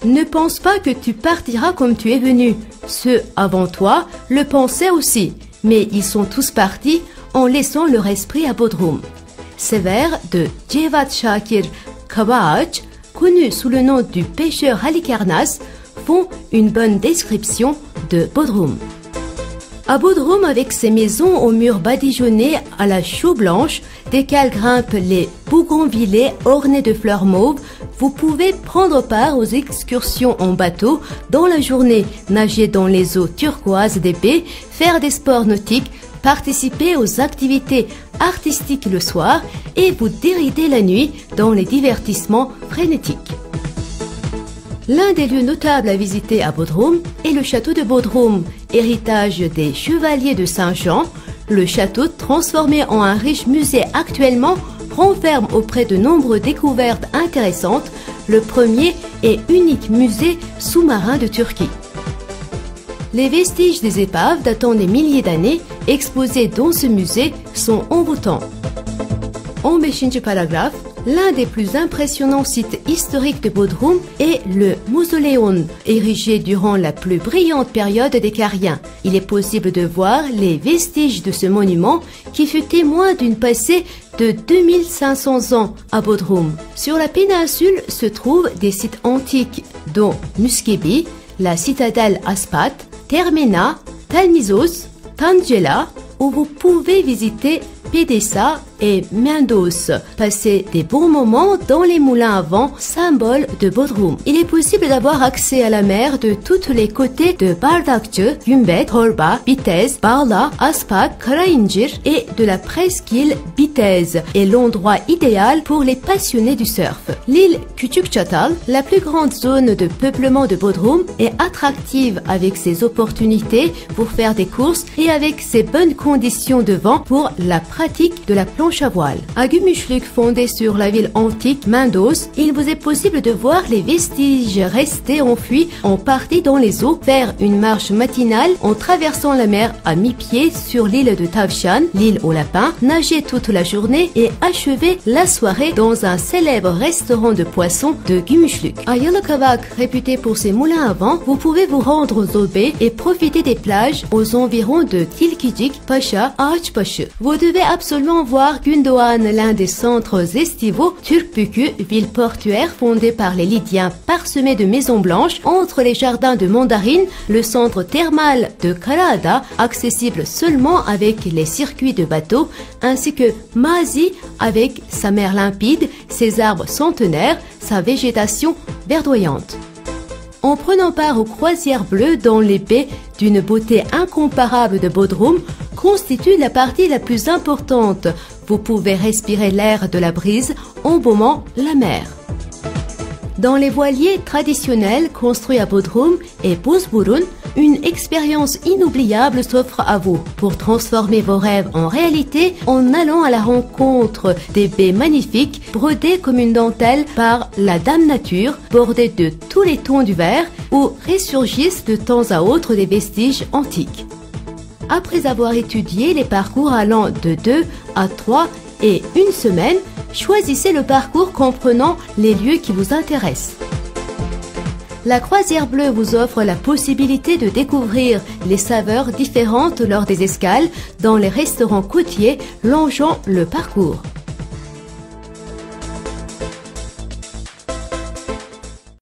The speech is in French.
Ne pense pas que tu partiras comme tu es venu. Ceux avant toi le pensaient aussi, mais ils sont tous partis en laissant leur esprit à Bodrum. Ces vers de Cevat Shakir Kavach, connu sous le nom du pêcheur Halicarnasse, font une bonne description de Bodrum. À Bodrum, avec ses maisons aux murs badigeonnés à la chaux blanche, desquelles grimpent les bougainvillées ornées de fleurs mauves, vous pouvez prendre part aux excursions en bateau dans la journée, nager dans les eaux turquoises des baies, faire des sports nautiques, participer aux activités artistiques le soir et vous dérider la nuit dans les divertissements frénétiques. L'un des lieux notables à visiter à Bodrum est le château de Bodrum, héritage des chevaliers de Saint-Jean. Le château, transformé en un riche musée actuellement, renferme auprès de nombreuses découvertes intéressantes le premier et unique musée sous-marin de Turquie. Les vestiges des épaves datant des milliers d'années exposés dans ce musée sont envoûtants. 15. paragraphe. L'un des plus impressionnants sites historiques de Bodrum est le Mausoléon, érigé durant la plus brillante période des Cariens. Il est possible de voir les vestiges de ce monument qui fut témoin d'une passée de 2500 ans à Bodrum. Sur la péninsule se trouvent des sites antiques dont Muskebi, la citadelle Aspat, Termena, Talmisos, Tangela, où vous pouvez visiter Pédessa et Mendos, passer des bons moments dans les moulins à vent, symbole de Bodrum. Il est possible d'avoir accès à la mer de tous les côtés de Bardakçı, Gümbet, Torba, Bitez, Barla, Aspat, Karayincir et de la presqu'île Bitez est l'endroit idéal pour les passionnés du surf. L'île Küçükçatal, la plus grande zone de peuplement de Bodrum, est attractive avec ses opportunités pour faire des courses et avec ses bonnes conditions de vent pour la pratique de la planche à voile. À Gümüşlük, fondé sur la ville antique Mendos, il vous est possible de voir les vestiges restés enfouis en partie dans les eaux, faire une marche matinale en traversant la mer à mi-pied sur l'île de Tavşan, l'île aux lapins, nager toute la journée et achever la soirée dans un célèbre restaurant de poissons de Gümüşlük. À Yalıkavak, réputé pour ses moulins à vent, vous pouvez vous rendre aux eaux baies et profiter des plages aux environs de Tilkicik, Paşa, Ağaçbaşı. Vous devez absolument voir Gündoğan, l'un des centres estivaux, Türkbükü, ville portuaire fondée par les Lydiens parsemée de maisons blanches, entre les jardins de Mandarine, le centre thermal de Karaada, accessible seulement avec les circuits de bateaux, ainsi que Mazi avec sa mer limpide, ses arbres centenaires, sa végétation verdoyante. En prenant part aux croisières bleues dans les baies d'une beauté incomparable de Bodrum, constitue la partie la plus importante. Vous pouvez respirer l'air de la brise, embaumant la mer. Dans les voiliers traditionnels construits à Bodrum et Bozburun, une expérience inoubliable s'offre à vous pour transformer vos rêves en réalité en allant à la rencontre des baies magnifiques brodées comme une dentelle par la Dame Nature, bordées de tous les tons du vert où ressurgissent de temps à autre des vestiges antiques. Après avoir étudié les parcours allant de 2 à 3 et une semaine, choisissez le parcours comprenant les lieux qui vous intéressent. La croisière bleue vous offre la possibilité de découvrir les saveurs différentes lors des escales dans les restaurants côtiers longeant le parcours.